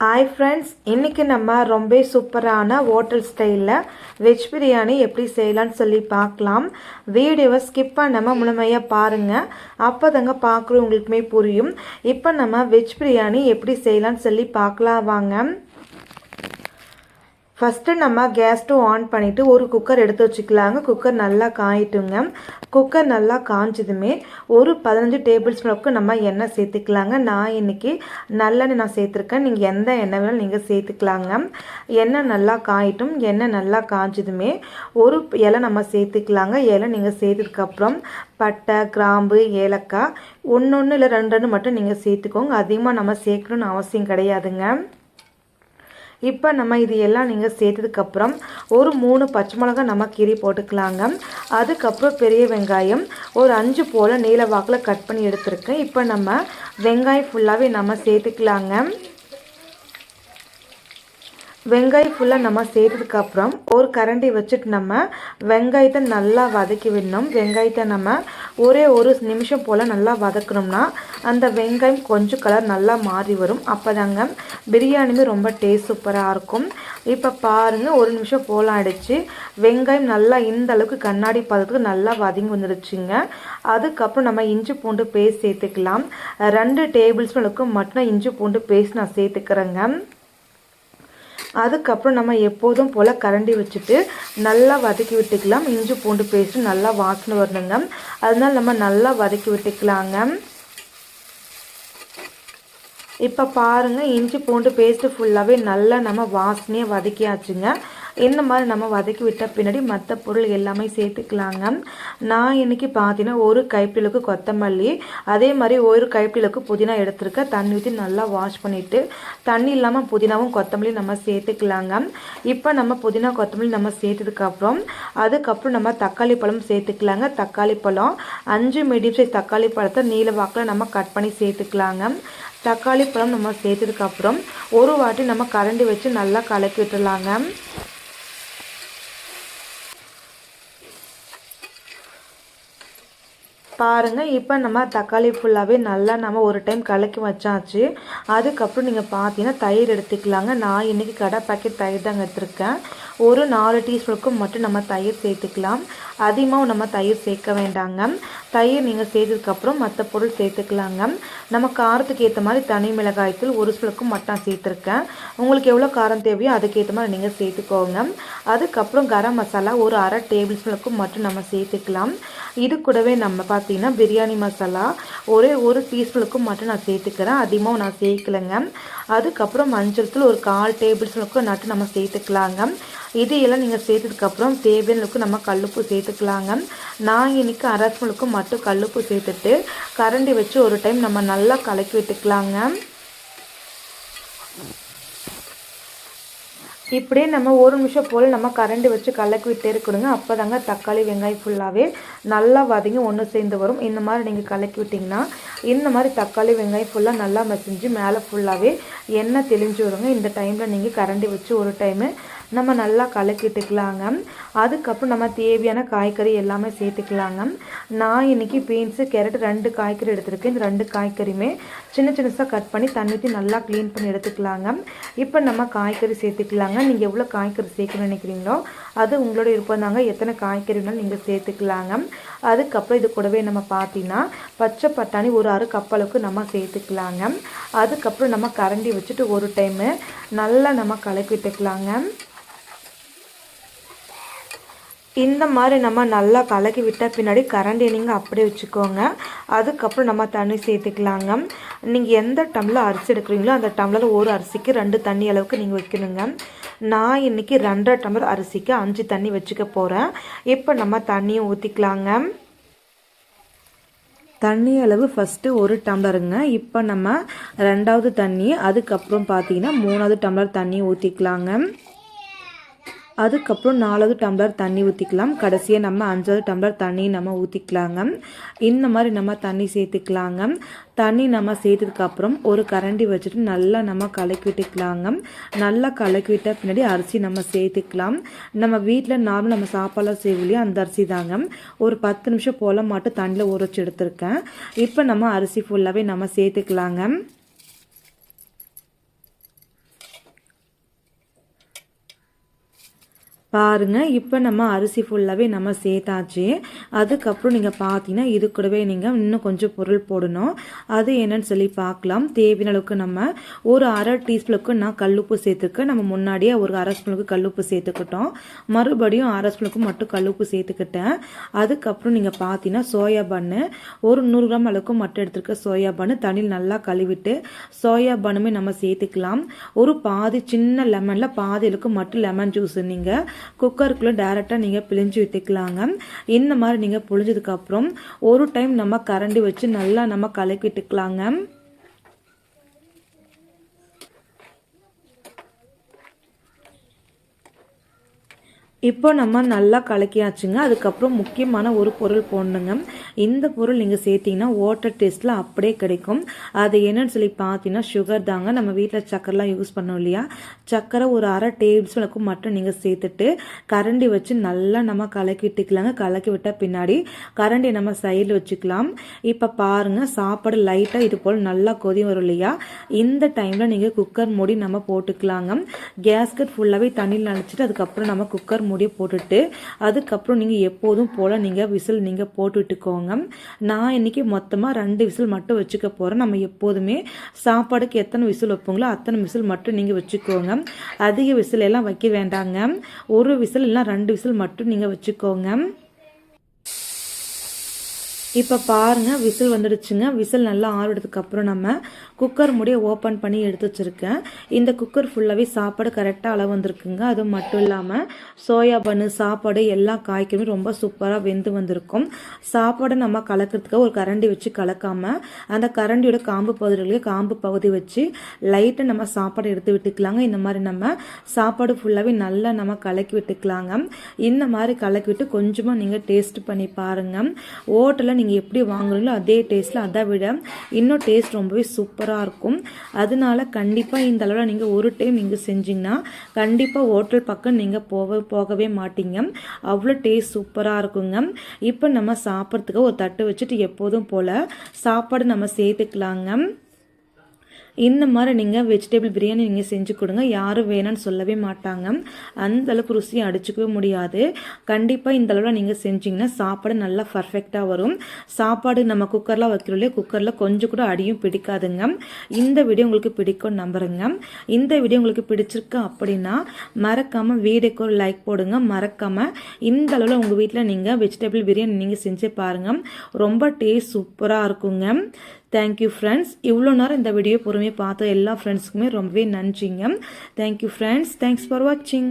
Hi friends, இன்றைக்கி நம்ம ரொம்ப சூப்பரான ஹோட்டல் ஸ்டைலில் வெஜ் பிரியாணி எப்படி செய்யலான்னு சொல்லி பார்க்கலாம். வீடியோவை ஸ்கிப் பண்ணாமல் முழுமையாக பாருங்கள். அப்போ தாங்க பார்க்குறவங்களுக்குமே புரியும். இப்போ நம்ம வெஜ் பிரியாணி எப்படி செய்யலான்னு சொல்லி பார்க்கலாம் வாங்க. ஃபஸ்ட்டு நம்ம கேஸ் ஸ்டவ் ஆன் பண்ணிவிட்டு ஒரு குக்கர் எடுத்து வச்சுக்கலாங்க. குக்கர் நல்லா காயிட்டுங்க. குக்கர் நல்லா காய்ஞ்சதுமே ஒரு 15 டேபிள் ஸ்பூனுக்கு நம்ம எண்ணெய் சேர்த்துக்கலாங்க. நான் இன்றைக்கி நல்லெண்ணெய் சேர்த்துருக்கேன். நீங்கள் எந்த எண்ணெய் வேணாலும் நீங்கள் சேர்த்துக்கலாங்க. எண்ணெய் நல்லா காயிட்டும். எண்ணெய் நல்லா காய்ஞ்சதுமே ஒரு இலை நம்ம சேர்த்துக்கலாங்க. இலை நீங்கள் சேர்த்ததுக்கப்புறம் பட்டை, கிராம்பு, ஏலக்காய் ஒன்று இல்லை ரெண்டு மட்டும் நீங்கள் சேர்த்துக்கோங்க. அதிகமாக நம்ம சேர்க்கணுன்னு அவசியம் கிடையாதுங்க. இப்போ நம்ம இது எல்லாம் நீங்கள் சேர்த்ததுக்கப்புறம் ஒரு 3 பச்சை மிளகா நம்ம கீரி போட்டுக்கலாங்க. அதுக்கப்புறம் பெரிய வெங்காயம் ஒரு 5 போல் நீல வாக்கில் கட் பண்ணி எடுத்துருக்கேன். இப்போ நம்ம வெங்காயம் ஃபுல்லாகவே நம்ம சேர்த்துக்கலாங்க. வெங்காயம் ஃபுல்லாக நம்ம சேர்த்ததுக்கப்புறம் ஒரு கரண்டி வச்சுட்டு நம்ம வெங்காயத்தை நல்லா வதக்கி விடணும். வெங்காயத்தை நம்ம ஒரு நிமிஷம் போல் நல்லா வதக்கணும்னா அந்த வெங்காயம் கொஞ்சம் கலர் நல்லா மாறி வரும். அப்போ தாங்க பிரியாணியுமே ரொம்ப டேஸ்ட் சூப்பராக இருக்கும். இப்போ பாருங்கள், ஒரு நிமிஷம் போல் ஆகிடுச்சு. வெங்காயம் நல்லா இந்த அளவுக்கு கண்ணாடி பதத்துக்கு நல்லா வதங்கி வந்துடுச்சுங்க. அதுக்கப்புறம் நம்ம இஞ்சி பூண்டு பேஸ்ட் சேர்த்துக்கலாம். 2 டேபிள் ஸ்பூனுக்கு மட்டும் இஞ்சி பூண்டு பேஸ்ட் நான் சேர்த்துக்கிறேங்க. அதுக்கப்புறம் நம்ம எப்போதும் போல் கரண்டி வச்சுட்டு நல்லா வதக்கி விட்டுக்கலாம். இஞ்சி பூண்டு பேஸ்ட்டு நல்லா வாசனை வரணுங்க. அதனால நம்ம நல்லா வதக்கி விட்டுக்கலாங்க. இப்போ பாருங்கள், இஞ்சி பூண்டு பேஸ்ட்டு ஃபுல்லாகவே நல்லா நம்ம வாசனையாக வதக்கியாச்சுங்க. இந்த மாதிரி நம்ம வதக்கி விட்ட பின்னாடி மற்ற பொருள் எல்லாமே சேர்த்துக்கலாங்க. நான் இன்றைக்கி பார்த்தீங்கன்னா ஒரு கைப்பிடிலுக்கு கொத்தமல்லி, அதே மாதிரி ஒரு கைப்பிடிலுக்கு புதினா எடுத்துருக்கேன். தண்ணி ஊற்றி நல்லா வாஷ் பண்ணிவிட்டு தண்ணி இல்லாமல் புதினாவும் கொத்தமல்லி நம்ம சேர்த்துக்கலாங்க. இப்போ நம்ம புதினா கொத்தமல்லி நம்ம சேர்த்ததுக்கப்புறம் அதுக்கப்புறம் நம்ம தக்காளி பழம் சேர்த்துக்கலாங்க. தக்காளி பழம் 5 மீடியம் சைஸ் தக்காளி பழத்தை நீல வாக்கில் நம்ம கட் பண்ணி சேர்த்துக்கலாங்க. தக்காளி பழம் நம்ம சேர்த்ததுக்கப்புறம் ஒரு வாட்டி நம்ம கரண்டி வச்சு நல்லா கலக்கி விட்டுடலாங்க. பாருங்கள், இப்போ நம்ம தக்காளி ஃபுல்லாகவே நல்லா நம்ம ஒரு டைம் கலக்கி வச்சாச்சு. அதுக்கப்புறம் நீங்கள் பார்த்தீங்கன்னா தயிர் எடுத்துக்கலாங்க. நான் இன்றைக்கி கடை பாக்கெட் தயிர் தாங்க எடுத்துருக்கேன். ஒரு 4 டீஸ்பூனுக்கு மட்டும் நம்ம தயிர் சேர்த்துக்கலாம். அதிகமாக நம்ம தயிர் சேர்க்க வேண்டாங்க. தயிர் நீங்கள் சேர்த்ததுக்கப்புறம் மற்ற பொருள் சேர்த்துக்கலாங்க. நம்ம காரத்துக்கு ஏற்ற மாதிரி தனி மிளகாய்த்தூள் 1 ஸ்பூனுக்கு மட்டும் சேர்த்துருக்கேன். உங்களுக்கு எவ்வளோ காரம் தேவையோ அதுக்கேற்ற மாதிரி நீங்கள் சேர்த்துக்கோங்க. அதுக்கப்புறம் கரம் மசாலா ஒரு 1/2 டேபிள் ஸ்பூனுக்கு மட்டும் நம்ம சேர்த்துக்கலாம். இது கூடவே நம்ம பார்த்தீங்கன்னா பிரியாணி மசாலா ஒரு டீஸ்பூனுக்கு மட்டும் நான் சேர்த்துக்கிறேன். அதிகமாக நான் சேர்க்கலைங்க. அதுக்கப்புறம் மஞ்சள் தூள் ஒரு 1/4 டேபிள் ஸ்பூனுக்கு நட்டு நம்ம சேர்த்துக்கலாங்க. இதையெல்லாம் நீங்கள் சேர்த்ததுக்கப்புறம் தேவையான அளவுக்கு நம்ம கல்லுப்பு சேர்த்துக்கலாங்க. நான் இன்றைக்கி 1/2 ஸ்பூனுக்கு மட்டும் கல்லுப்பு சேர்த்துட்டு கரண்டி வச்சு ஒரு டைம் நம்ம நல்லா கலக்கி விட்டுக்கலாங்க. இப்படியே நம்ம ஒரு நிமிஷம் போல் நம்ம கரண்டி வச்சு கலக்கி விட்டே இருக்கணுங்க. அப்போ தாங்க தக்காளி வெங்காயம் ஃபுல்லாகவே நல்லா வதங்கி ஒன்று சேர்ந்து வரும். இந்த மாதிரி நீங்கள் கலக்கி விட்டிங்கன்னா இந்த மாதிரி தக்காளி வெங்காயம் ஃபுல்லாக நல்லா மசிஞ்சு மேலே ஃபுல்லாகவே எண்ணெய் தெளிஞ்சு வருங்க. இந்த டைமில் நீங்கள் கரண்டி வச்சு ஒரு டைமு நம்ம நல்லா கலக்கிட்டுக்கலாங்க. அதுக்கப்புறம் நம்ம தேவையான காய்கறி எல்லாமே சேர்த்துக்கலாங்க. நான் இன்றைக்கி பீன்ஸு, கேரட் 2 காய்கறி எடுத்துருக்கேன். இந்த 2 காய்கறியுமே சின்னசாக கட் பண்ணி தண்ணி ஊற்றி நல்லா க்ளீன் பண்ணி எடுத்துக்கலாங்க. இப்போ நம்ம காய்கறி சேர்த்துக்கலாங்க. நீங்கள் எவ்வளோ காய்கறி சேர்க்கணும்னு நினைக்கிறீங்களோ அது உங்களோட விருப்பம் தாங்க. எத்தனை காய்கறினாலும் நீங்கள் சேர்த்துக்கலாங்க. அதுக்கப்புறம் இது கூடவே நம்ம பார்த்தீங்கன்னா பச்சை பட்டாணி ஒரு 1/2 கப் அளவுக்கு நம்ம சேர்த்துக்கலாங்க. அதுக்கப்புறம் நம்ம கரண்டி வச்சுட்டு ஒரு டைமு நல்லா நம்ம கலக்கி விட்டுக்கலாங்க. இந்த மாதிரி நம்ம நல்லா கலக்கி விட்ட பின்னாடி கரண்டியை நீங்கள் அப்படியே வச்சுக்கோங்க. அதுக்கப்புறம் நம்ம தண்ணி சேர்த்துக்கலாங்க. நீங்கள் எந்த டம்ளர் அரிசி எடுக்கிறீங்களோ அந்த டம்ளர் ஒரு அரிசிக்கு 2 தண்ணி அளவுக்கு நீங்கள் வைக்கணுங்க. நான் இன்றைக்கி 2.5 டம்ளர் அரிசிக்கு 5 தண்ணி வச்சுக்க போகிறேன். இப்போ நம்ம தண்ணியை ஊற்றிக்கலாங்க. தண்ணி அளவு ஃபஸ்ட்டு 1 டம்ளருங்க. இப்போ நம்ம 2வது தண்ணி, அதுக்கப்புறம் பார்த்தீங்கன்னா 3வது டம்ளர் தண்ணி ஊற்றிக்கலாங்க. அதுக்கப்புறம் 4வது டம்ளர் தண்ணி ஊற்றிக்கலாம். கடைசியாக நம்ம 5வது டம்ளர் தண்ணி நம்ம ஊற்றிக்கலாங்க. இந்த மாதிரி நம்ம தண்ணி சேர்த்துக்கலாங்க. தண்ணி நம்ம சேர்த்ததுக்கப்புறம் ஒரு கரண்டி வச்சுட்டு நல்லா நம்ம கலக்கி விட்டுக்கலாங்க. நல்லா கலக்கி விட்ட பின்னாடி அரிசி நம்ம சேர்த்துக்கலாம். நம்ம வீட்டில் நார்மல் நம்ம சாப்பாடெலாம் செய்யலையோ அந்த அரிசி தாங்க. ஒரு 10 நிமிஷம் போல் மட்டும் தண்ணியில் ஊற வச்சு எடுத்துருக்கேன். இப்போ நம்ம அரிசி ஃபுல்லாகவே நம்ம சேர்த்துக்கலாங்க. பாருங்கள். இப்போ நம்ம அரிசி ஃபுல்லாகவே நம்ம சேர்த்தாச்சு. அதுக்கப்புறம் நீங்கள் பார்த்தீங்கன்னா இது கூடவே நீங்கள் இன்னும் கொஞ்சம் பொருள் போடணும். அது என்னன்னு சொல்லி பார்க்கலாம். தேவையான அளவுக்கு நம்ம ஒரு அரை டீஸ்பூனுக்கு நான் கல்லுப்பு சேர்த்துருக்கேன். நம்ம முன்னாடியே ஒரு அரை ஸ்பூனுக்கு கல்லுப்பு சேர்த்துக்கிட்டோம். மறுபடியும் அரை ஸ்பூனுக்கு மட்டும் கல்லுப்பு சேர்த்துக்கிட்டேன். அதுக்கப்புறம் நீங்கள் பார்த்தீங்கன்னா சோயா பன்னு ஒரு 100 கிராம் அளவுக்கு மட்டும் எடுத்துருக்க சோயா பன்னு தண்ணியில் நல்லா கழுவிட்டு சோயா பன்னுமே நம்ம சேர்த்துக்கலாம். ஒரு பாதி சின்ன லெமனில் பாதி அளவுக்கு மட்டும் லெமன் ஜூஸ் நீங்கள் குக்கருக்குள்ளே டைரெக்டாக நீங்கள் பிழிஞ்சு விட்டுக்கலாங்க. இந்த மாதிரி நீங்கள் புழிஞ்சதுக்கப்புறம் ஒரு டைம் நம்ம கரண்டி வச்சு நல்லா நம்ம கலக்கி விட்டுக்கலாங்க. இப்போ நம்ம நல்லா கலக்கியாச்சுங்க. அதுக்கப்புறம் முக்கியமான ஒரு பொருள் போடணுங்க. இந்த பொருள் நீங்கள் சேர்த்திங்கன்னா வாட்டர் டேஸ்ட்டில் அப்படியே கிடைக்கும். அது என்னன்னு சொல்லி பார்த்தீங்கன்னா சுகர் தாங்க. நம்ம வீட்டில் சக்கரெலாம் யூஸ் பண்ணோம் இல்லையா, சக்கரை ஒரு அரை டேபிள் ஸ்பூனுக்கு மட்டும் நீங்கள் சேர்த்துட்டு கரண்டி வச்சு நல்லா நம்ம கலக்கி விட்டுக்கலாங்க. கலக்கி விட்ட பின்னாடி கரண்டி நம்ம சைடில் வச்சுக்கலாம். இப்போ பாருங்கள், சாப்பாடு லைட்டாக இது போல் நல்லா கொதி வரும் இல்லையா, இந்த டைமில் நீங்கள் குக்கர் மூடி நம்ம போட்டுக்கலாங்க. கேஸ்கட் ஃபுல்லாகவே தண்ணியில் நினச்சிட்டு அதுக்கப்புறம் நம்ம குக்கர் மூடி போட்டுட்டு அதுக்கப்புறம் நீங்கள் எப்போதும் போல் நீங்கள் விசில் நீங்கள் போட்டு விட்டுக்கோங்க. நான் இன்றைக்கி மொத்தமாக 2 விசில் மட்டும் வச்சுக்க போகிறேன். நம்ம எப்போதுமே சாப்பாடுக்கு எத்தனை விசில் வைப்போங்களோ அத்தனை விசில் மட்டும் நீங்கள் வச்சுக்கோங்க. அதிக விசில் எல்லாம் வைக்க வேண்டாங்க. ஒரு விசில் இல்லைனா 2 விசில் மட்டும் நீங்கள் வச்சுக்கோங்க. இப்போ பாருங்கள், விசில் வந்துடுச்சுங்க. விசில் நல்லா ஆறுறதுக்கப்புறம் நம்ம குக்கர் மூடியை ஓப்பன் பண்ணி எடுத்து வச்சுருக்கேன். இந்த குக்கர் ஃபுல்லாகவே சாப்பாடு கரெக்டாக அளவு வந்திருக்குங்க. அது மட்டும் இல்லாமல் சோயா பன்னு சாப்பாடு எல்லா காய்க்குமே ரொம்ப சூப்பராக வெந்து வந்திருக்கும். சாப்பாடை நம்ம கலக்கிறதுக்காக ஒரு கரண்டி வச்சு கலக்காமல் அந்த கரண்டியோட காம்பு பகுதி வச்சு லைட்டாக நம்ம சாப்பாடை எடுத்து விட்டுக்கலாங்க. இந்த மாதிரி நம்ம சாப்பாடு ஃபுல்லாகவே நல்லா நம்ம கலக்கி விட்டுக்கலாங்க. இந்த மாதிரி கலக்கி விட்டு கொஞ்சமாக நீங்கள் டேஸ்ட் பண்ணி பாருங்கள். ஹோட்டலில் நீங்கள் எப்படி வாங்குறீங்களோ அதே டேஸ்ட்டில் அதை விட இன்னும் டேஸ்ட் ரொம்பவே சூப்பராக இருக்கும். அதனால கண்டிப்பாக இந்த அளவில் நீங்கள் ஒரு டைம் நீங்கள் செஞ்சிங்கன்னா கண்டிப்பாக ஹோட்டல் பக்கம் நீங்கள் போகவே மாட்டீங்க. அவ்வளோ டேஸ்ட் சூப்பராக இருக்குங்க. இப்போ நம்ம சாப்பிட்றதுக்கு ஒரு தட்டு வச்சுட்டு எப்போதும் போல் சாப்பாடு நம்ம சேர்த்துக்கலாங்க. இந்த மாதிரி நீங்கள் வெஜிடபிள் பிரியாணி நீங்கள் செஞ்சு கொடுங்க. யாரும் வேணும்னு சொல்லவே மாட்டாங்க. அந்த அளவுக்கு ருசியை அடிச்சுக்கவே முடியாது. கண்டிப்பாக இந்த அளவில் நீங்கள் செஞ்சிங்கன்னா சாப்பாடு நல்லா பர்ஃபெக்டாக வரும். சாப்பாடு நம்ம குக்கரில் வைக்கிறோம் இல்லையா, குக்கரில் கொஞ்சம் கூட அடியும் பிடிக்காதுங்க. இந்த வீடியோ உங்களுக்கு பிடிக்கும்னு நம்புறேங்க. இந்த வீடியோ உங்களுக்கு பிடிச்சிருக்கு அப்படின்னா மறக்காமல் வீடியோக்கு ஒரு லைக் போடுங்க. மறக்காமல் இந்த அளவில் உங்கள் வீட்டில் நீங்கள் வெஜிடபிள் பிரியாணி நீங்கள் செஞ்சு பாருங்கள். ரொம்ப டேஸ்ட் சூப்பராக இருக்குங்க. Thank you friends. இவ்வளோ நேரம் இந்த வீடியோ பொறுமையாக பார்த்த எல்லா ஃப்ரெண்ட்ஸுக்குமே ரொம்பவே நன்றிங்க. Thank you friends. தேங்க்ஸ் ஃபார் வாட்சிங்.